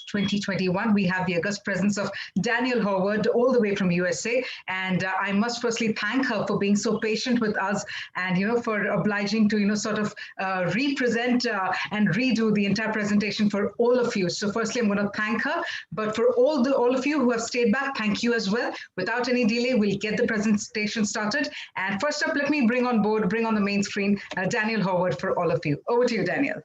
2021. We have the august presence of Danielle Howard all the way from USA, and I must firstly thank her for being so patient with us and for obliging to sort of represent and redo the entire presentation for all of you. So firstly, I'm going to thank her, but for all of you who have stayed back, thank you as well. Without any delay, we'll get the presentation started. And first up, let me bring on the main screen Danielle Howard for all of you. Over to you, Danielle.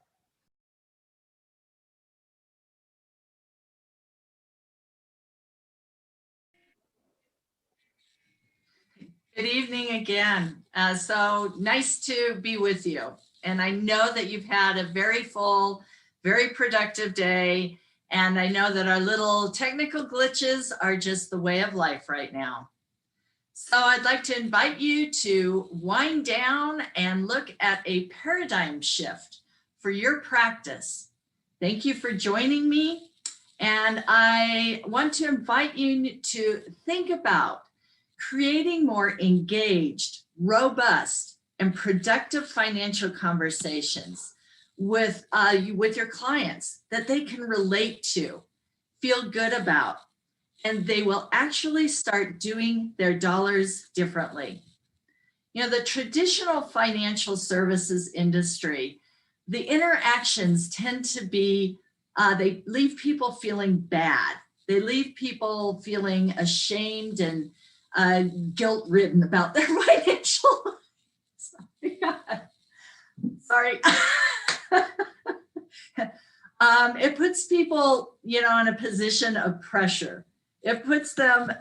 Good evening again. So nice to be with you. And I know that you've had a very full, very productive day. And I know that our little technical glitches are just the way of life right now. So I'd like to invite you to wind down and look at a paradigm shift for your practice. Thank you for joining me. And I want to invite you to think about creating more engaged, robust, and productive financial conversations with your clients that they can relate to, feel good about, and they will actually start doing their dollars differently. The traditional financial services industry, the interactions tend to be, they leave people feeling bad. They leave people feeling ashamed and guilt-ridden about their financial. Sorry. It puts people, in a position of pressure. It puts them,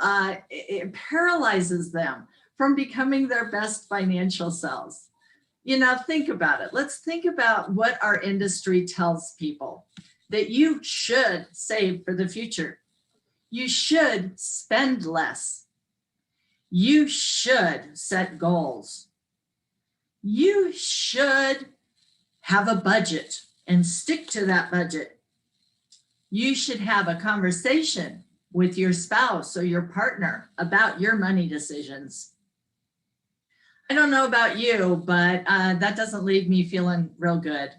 it paralyzes them from becoming their best financial selves. Think about it. Let's think about what our industry tells people: that you should save for the future. You should spend less. You should set goals. You should have a budget and stick to that budget. You should have a conversation with your spouse or your partner about your money decisions. I don't know about you, but that doesn't leave me feeling real good.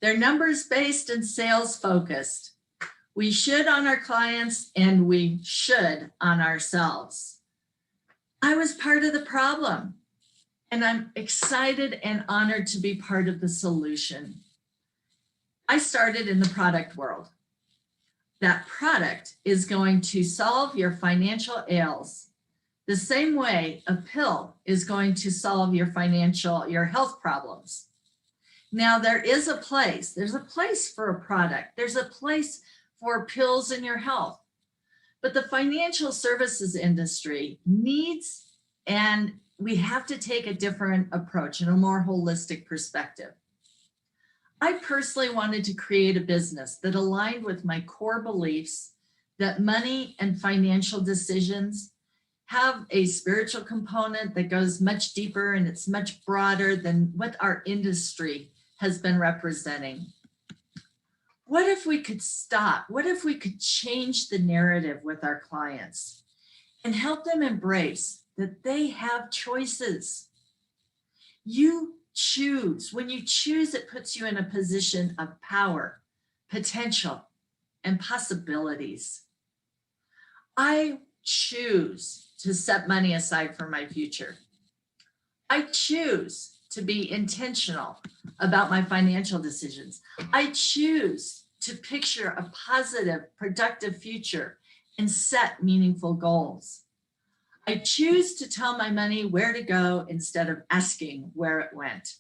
They're numbers-based and sales-focused. We should on our clients and we should on ourselves. I was part of the problem, and I'm excited and honored to be part of the solution. I started in the product world. That product is going to solve your financial ails the same way a pill is going to solve your health problems. Now, there's a place for a product. There's a place for pills in your health. But the financial services industry needs, and we have to take a different approach and a more holistic perspective. I personally wanted to create a business that aligned with my core beliefs that money and financial decisions have a spiritual component that goes much deeper and it's much broader than what our industry has been representing. What if we could stop? What if we could change the narrative with our clients and help them embrace that they have choices? You choose. When you choose, it puts you in a position of power, potential, and possibilities. I choose to set money aside for my future. I choose to be intentional about my financial decisions. I choose to picture a positive, productive future and set meaningful goals. I choose to tell my money where to go instead of asking where it went.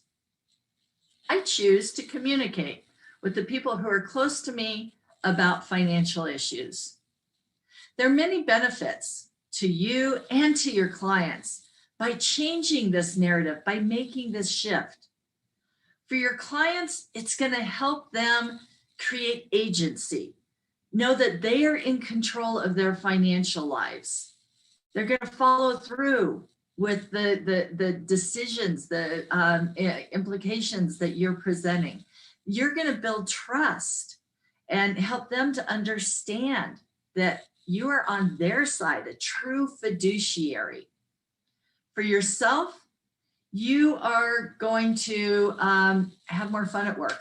I choose to communicate with the people who are close to me about financial issues. There are many benefits to you and to your clients by changing this narrative, by making this shift. For your clients, it's going to help them create agency, know that they are in control of their financial lives. They're going to follow through with the decisions, the implications that you're presenting. You're going to build trust and help them to understand that you are on their side, a true fiduciary. For yourself, you are going to have more fun at work.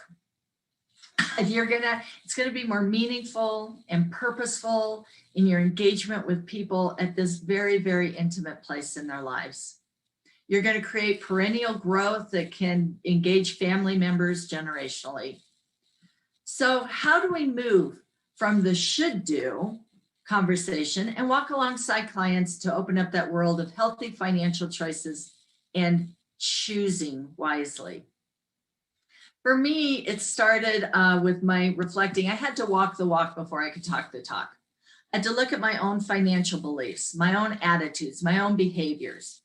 It's gonna be more meaningful and purposeful in your engagement with people at this very, very intimate place in their lives. You're gonna create perennial growth that can engage family members generationally. So how do we move from the should do conversation and walk alongside clients to open up that world of healthy financial choices and choosing wisely? For me, it started with my reflecting. I had to walk the walk before I could talk the talk. I had to look at my own financial beliefs, my own attitudes, my own behaviors.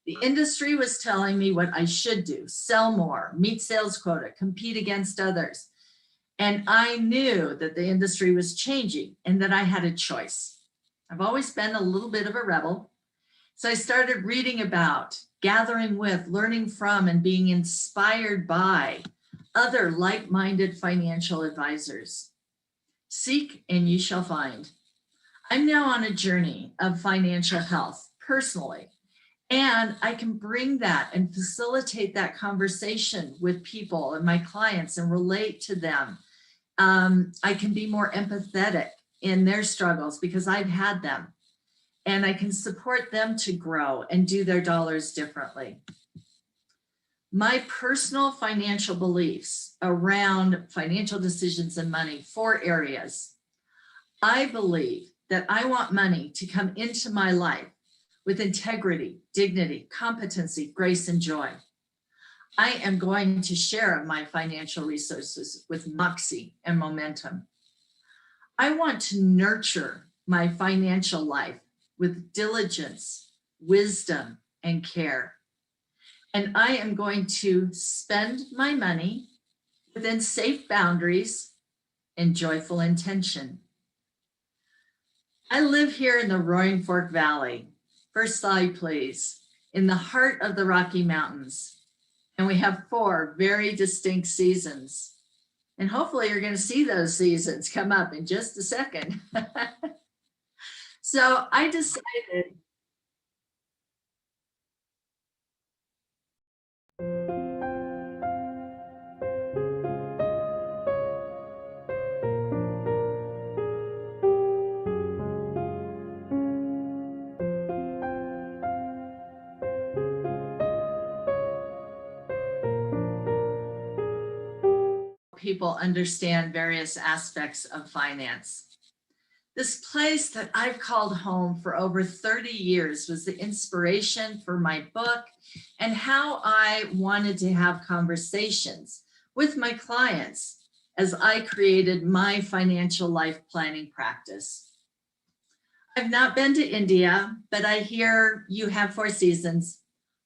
The industry was telling me what I should do: sell more, meet sales quota, compete against others. And I knew that the industry was changing and that I had a choice. I've always been a little bit of a rebel. So I started reading about, gathering with, learning from, and being inspired by other like-minded financial advisors. Seek and you shall find. I'm now on a journey of financial health personally, and I can bring that and facilitate that conversation with people and my clients and relate to them. I can be more empathetic in their struggles because I've had them, and I can support them to grow and do their dollars differently. My personal financial beliefs around financial decisions and money, 4 areas. I believe that I want money to come into my life with integrity, dignity, competency, grace, and joy. I am going to share my financial resources with moxie and momentum. I want to nurture my financial life with diligence, wisdom, and care. And I am going to spend my money within safe boundaries and joyful intention. I live here in the Roaring Fork Valley. First slide, please. In the heart of the Rocky Mountains. And we have 4 very distinct seasons. And hopefully you're going to see those seasons come up in just a second. So I decided people understand various aspects of finance. This place that I've called home for over 30 years was the inspiration for my book and how I wanted to have conversations with my clients as I created my financial life planning practice. I've not been to India, but I hear you have 4 seasons: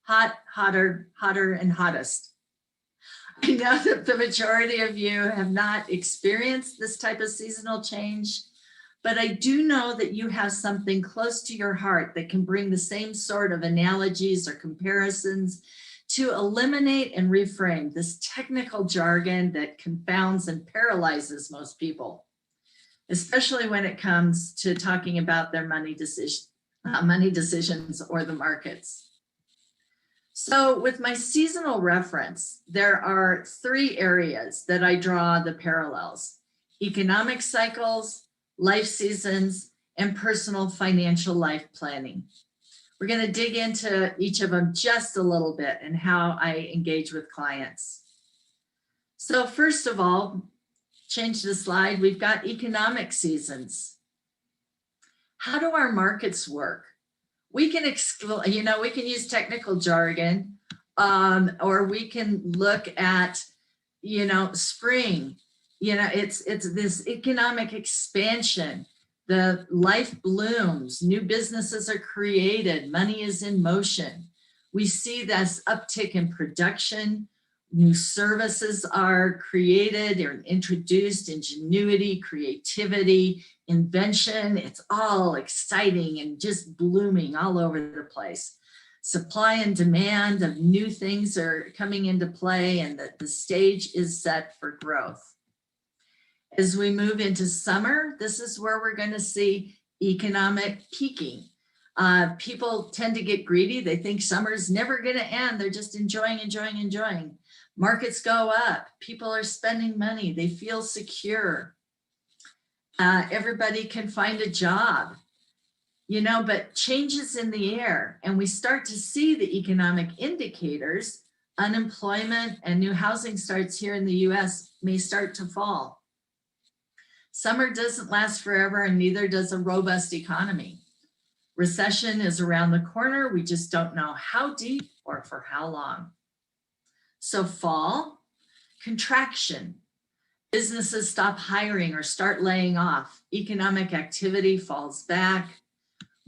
hot, hotter, hotter, and hottest. I know that the majority of you have not experienced this type of seasonal change, but I do know that you have something close to your heart that can bring the same sort of analogies or comparisons to eliminate and reframe this technical jargon that confounds and paralyzes most people, especially when it comes to talking about their money decisions or the markets. So with my seasonal reference, there are 3 areas that I draw the parallels: economic cycles, life seasons, and personal financial life planning. We're going to dig into each of them just a little bit and how I engage with clients. So first of all, change the slide. We've got economic seasons. How do our markets work? We can we can use technical jargon, or we can look at, spring. It's this economic expansion. The life blooms, new businesses are created, money is in motion. We see this uptick in production, new services are created or introduced, ingenuity, creativity, invention. It's all exciting and just blooming all over the place. Supply and demand of new things are coming into play, and the stage is set for growth. As we move into summer, this is where we're going to see economic peaking. People tend to get greedy. They think summer's never going to end. They're just enjoying. Markets go up. People are spending money. They feel secure. Everybody can find a job, but changes in the air. And we start to see the economic indicators, unemployment and new housing starts here in the US may start to fall. Summer doesn't last forever, and neither does a robust economy. Recession is around the corner. We just don't know how deep or for how long. So fall, contraction. Businesses stop hiring or start laying off. Economic activity falls back.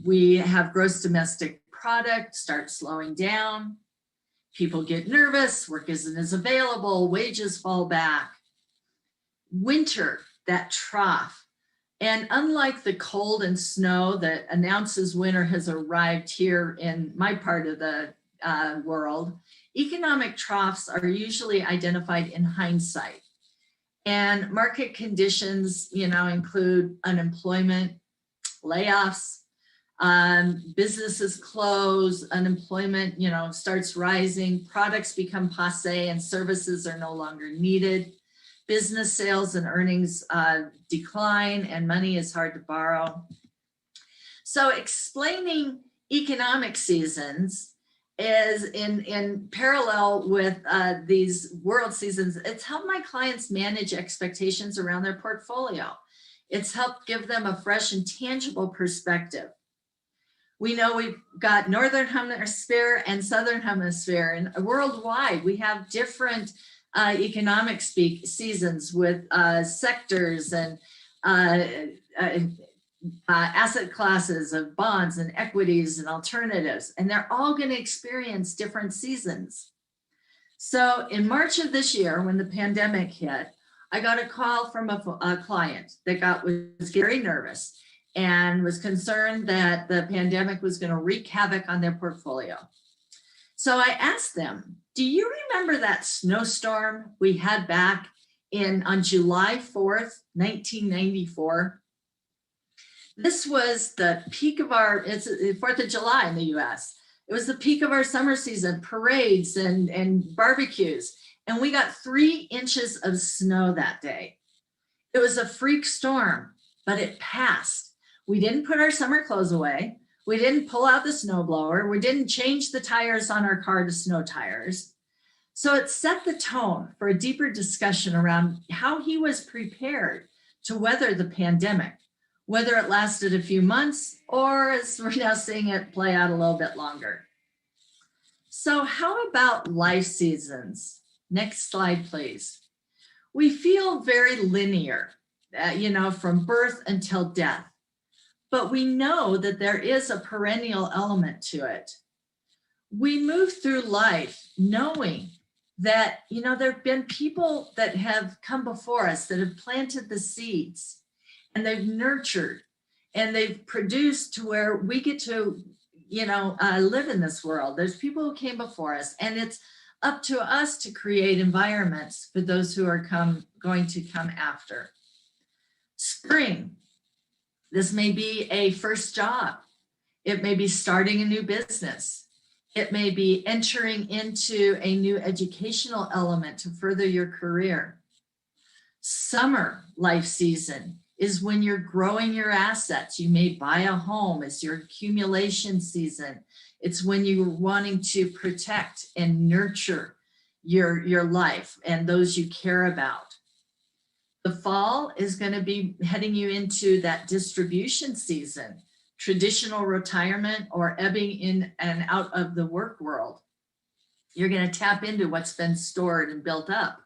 We have gross domestic product start slowing down. People get nervous, work isn't as available, wages fall back. Winter, that trough. And unlike the cold and snow that announces winter has arrived here in my part of the world, economic troughs are usually identified in hindsight. And market conditions, include unemployment, layoffs, businesses close, unemployment, starts rising, products become passé and services are no longer needed. Business sales and earnings decline and money is hard to borrow. So explaining economic seasons is in parallel with these world seasons. It's helped my clients manage expectations around their portfolio. It's helped give them a fresh and tangible perspective. We know we've got Northern Hemisphere and Southern Hemisphere, and worldwide we have different economic seasons with sectors and asset classes of bonds and equities and alternatives, and they're all going to experience different seasons. So in March of this year, when the pandemic hit, I got a call from a client that was very nervous and was concerned that the pandemic was going to wreak havoc on their portfolio. So I asked them, do you remember that snowstorm we had back on July 4th, 1994? This was the peak of it's 4th of July in the US. It was the peak of our summer season, parades and barbecues. And we got 3 inches of snow that day. It was a freak storm, but it passed. We didn't put our summer clothes away. We didn't pull out the snowblower. We didn't change the tires on our car to snow tires. So it set the tone for a deeper discussion around how he was prepared to weather the pandemic, whether it lasted a few months or, as we're now seeing it, play out a little bit longer. So how about life seasons? Next slide, please. We feel very linear, from birth until death. But we know that there is a perennial element to it. We move through life knowing that, there have been people that have come before us that have planted the seeds and they've nurtured and they've produced to where we get to, live in this world. There's people who came before us, and it's up to us to create environments for those who are going to come after. Spring. This may be a first job. It may be starting a new business. It may be entering into a new educational element to further your career. Summer life season is when you're growing your assets. You may buy a home. It's your accumulation season. It's when you're wanting to protect and nurture your life and those you care about. The fall is going to be heading you into that distribution season, traditional retirement or ebbing in and out of the work world. You're going to tap into what's been stored and built up.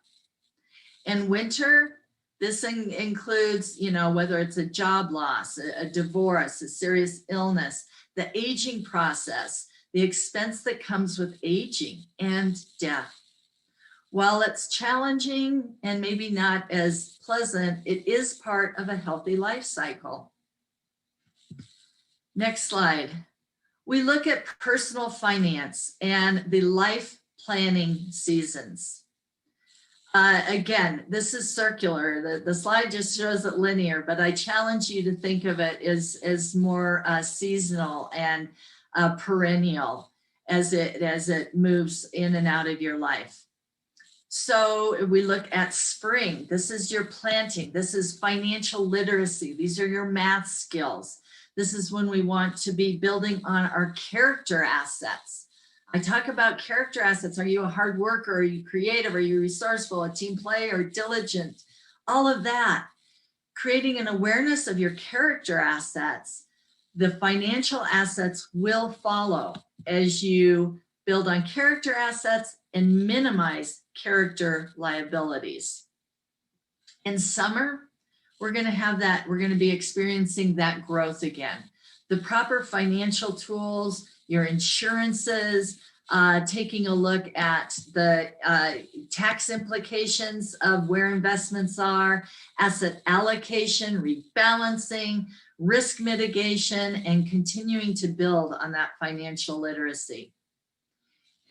And winter, this includes, whether it's a job loss, a divorce, a serious illness, the aging process, the expense that comes with aging and death. While it's challenging and maybe not as pleasant, it is part of a healthy life cycle. Next slide. We look at personal finance and the life planning seasons. Again, this is circular. The slide just shows it linear, but I challenge you to think of it as more seasonal and perennial as it moves in and out of your life. So we look at spring. This is your planting. This is financial literacy. These are your math skills. This is when we want to be building on our character assets. I talk about character assets. Are you a hard worker? Are you creative? Are you resourceful, a team player, diligent? All of that. Creating an awareness of your character assets, the financial assets will follow as you build on character assets and minimize character liabilities. In summer, we're going to have that, we're going to be experiencing that growth again. The proper financial tools, your insurances, taking a look at the tax implications of where investments are, asset allocation, rebalancing, risk mitigation, and continuing to build on that financial literacy.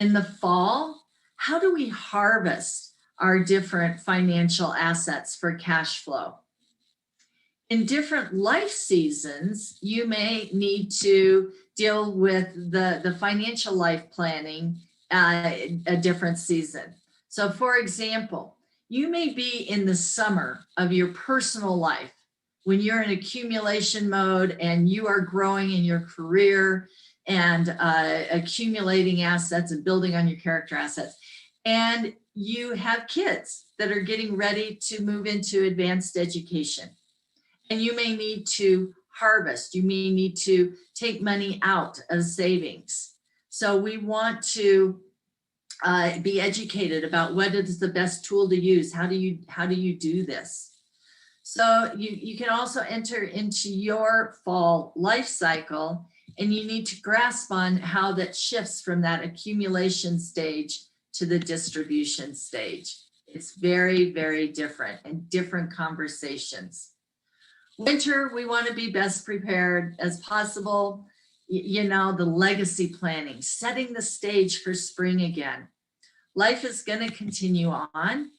In the fall, how do we harvest our different financial assets for cash flow? In different life seasons, you may need to deal with the financial life planning a different season. So for example, you may be in the summer of your personal life when you're in accumulation mode and you are growing in your career and accumulating assets and building on your character assets. And you have kids that are getting ready to move into advanced education. And you may need to harvest. You may need to take money out of savings. So we want to be educated about what is the best tool to use. How do you do this? So you can also enter into your fall life cycle, and you need to grasp on how that shifts from that accumulation stage to the distribution stage. It's very, very different and different conversations. Winter, we want to be best prepared as possible. You know, the legacy planning, setting the stage for spring again. Life is going to continue on.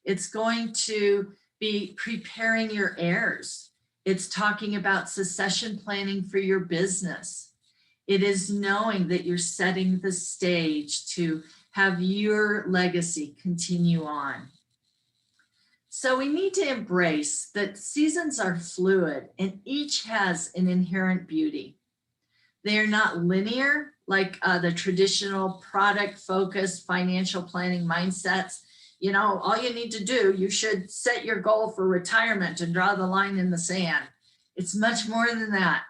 It's going to be preparing your heirs. It's talking about succession planning for your business. It is knowing that you're setting the stage to have your legacy continue on. So we need to embrace that seasons are fluid and each has an inherent beauty. They are not linear like the traditional product-focused financial planning mindsets. You know, all you need to do, you should set your goal for retirement and draw the line in the sand. It's much more than that.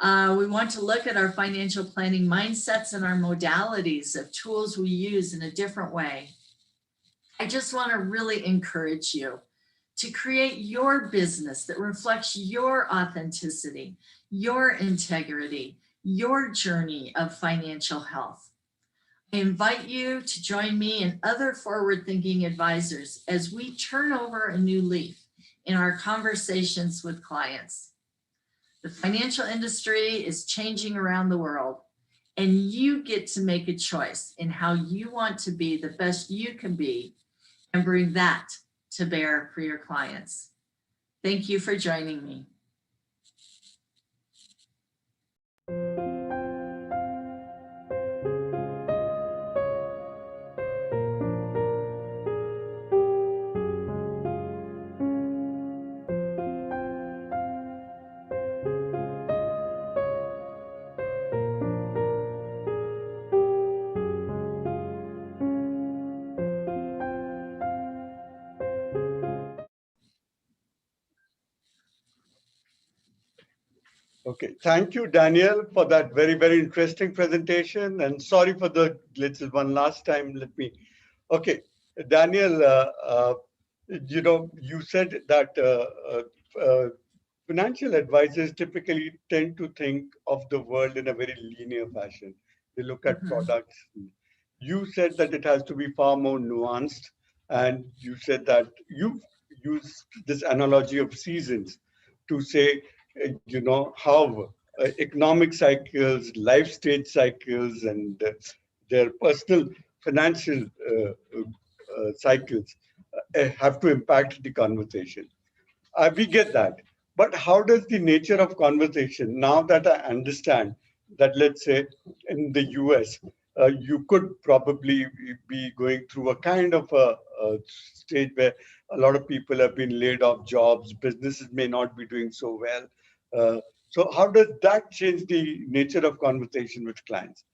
We want to look at our financial planning mindsets and our modalities of tools we use in a different way. I just want to really encourage you to create your business that reflects your authenticity, your integrity, your journey of financial health. I invite you to join me and other forward-thinking advisors as we turn over a new leaf in our conversations with clients. The financial industry is changing around the world, and you get to make a choice in how you want to be the best you can be and bring that to bear for your clients. Thank you for joining me. Okay, thank you, Danielle, for that very, very interesting presentation. And sorry for the glitches one last time. Okay, Danielle, you know, you said that financial advisors typically tend to think of the world in a very linear fashion. They look at products. You said that it has to be far more nuanced. And you said that you used this analogy of seasons to say, you know, how economic cycles, life stage cycles, and their personal financial cycles have to impact the conversation. We get that. But how does the nature of conversation, now that I understand that, let's say, in the US, you could probably be going through a kind of stage where a lot of people have been laid off jobs, businesses may not be doing so well. So how does that change the nature of conversation with clients?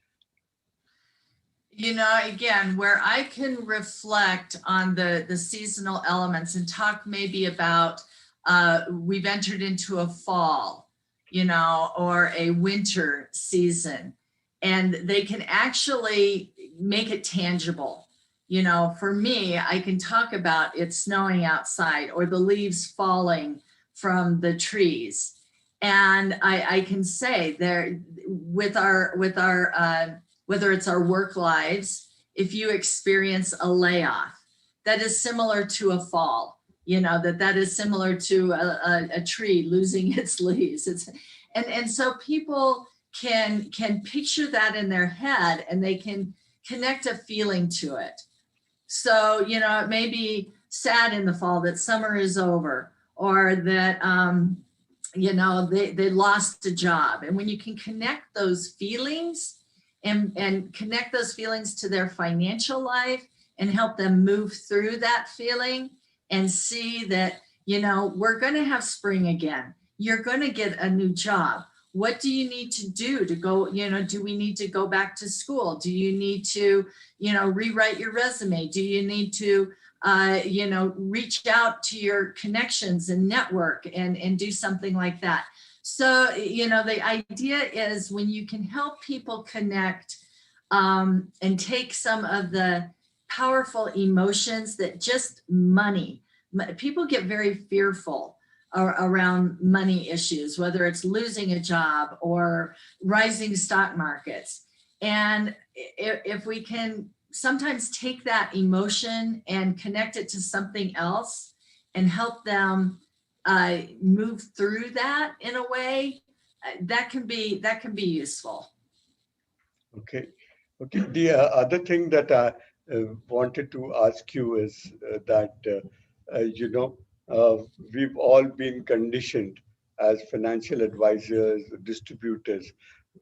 You know, again, where I can reflect on the seasonal elements and talk maybe about we've entered into a fall, you know, or a winter season, and they can actually make it tangible. You know, for me, I can talk about it snowing outside or the leaves falling from the trees. And I can say there with our whether it's our work lives, if you experience a layoff, that is similar to a fall, you know, that is similar to a tree losing its leaves. And so people can picture that in their head and they can connect a feeling to it. So, you know, it may be sad in the fall that summer is over, or that, you know, they lost a job. And when you can connect those feelings and connect those feelings to their financial life and help them move through that feeling and see that, you know, we're going to have spring again. You're going to get a new job. What do you need to do to go, you know, do we need to go back to school? Do you need to, you know, rewrite your resume? Do you need to, you know, reach out to your connections and network and do something like that? So, you know, the idea is when you can help people connect and take some of the powerful emotions that just money, people get very fearful around money issues, whether it's losing a job or rising stock markets. And if we can sometimes take that emotion and connect it to something else and help them move through that in a way, that can be useful. Okay. The other thing that I wanted to ask you is that you know, we've all been conditioned as financial advisors, distributors,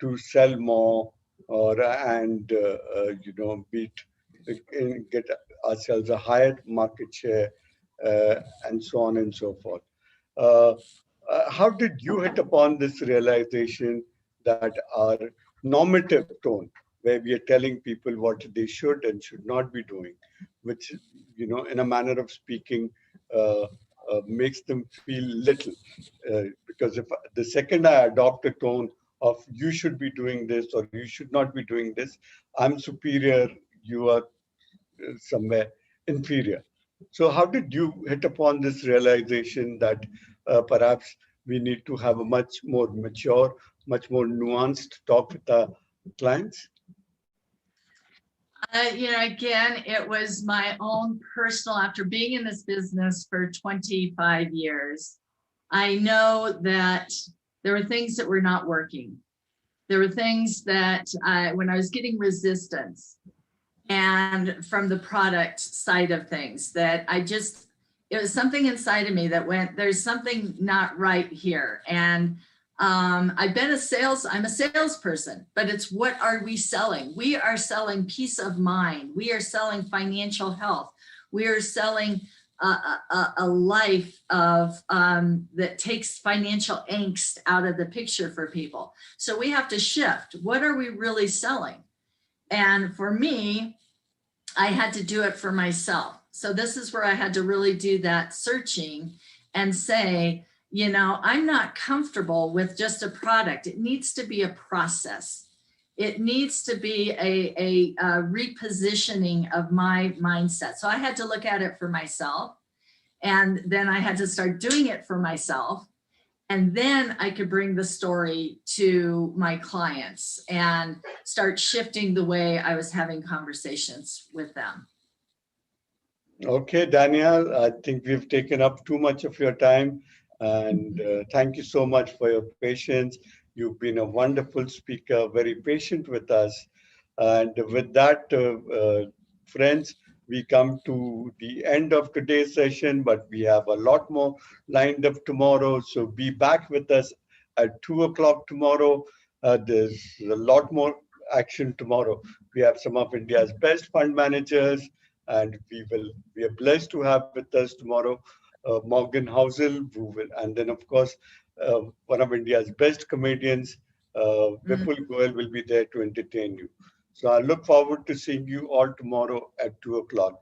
to sell more or and you know, get ourselves a higher market share and so on and so forth. How did you hit upon this realization that our normative tone, where we are telling people what they should and should not be doing, which, you know, in a manner of speaking, makes them feel little? Because if the second I adopt a tone of you should be doing this or you should not be doing this, I'm superior, you are somewhere inferior. So how did you hit upon this realization that perhaps we need to have a much more mature, much more nuanced talk with our clients? You know, again, it was my own personal, after being in this business for 25 years, I know that there were things that were not working. There were things that when I was getting resistance and from the product side of things, that it was something inside of me that went, there's something not right here. And I'm a salesperson, but it's what are we selling? We are selling peace of mind. We are selling financial health. We are selling a life of that takes financial angst out of the picture for people. So we have to shift. What are we really selling? And for me, I had to do it for myself. So this is where I had to really do that searching and say, you know, I'm not comfortable with just a product. It needs to be a process. It needs to be a repositioning of my mindset. So I had to look at it for myself. And then I had to start doing it for myself. And then I could bring the story to my clients and start shifting the way I was having conversations with them. Okay, Danielle, I think we've taken up too much of your time. And thank you so much for your patience. You've been a wonderful speaker, very patient with us. And with that, friends, we come to the end of today's session, but we have a lot more lined up tomorrow. So be back with us at 2 o'clock tomorrow. There's a lot more action tomorrow. We have some of India's best fund managers, And we are blessed to have with us tomorrow Morgan Housel, and then of course one of India's best comedians, Mm. Vipul Goyal, will be there to entertain you. So I look forward to seeing you all tomorrow at 2 o'clock.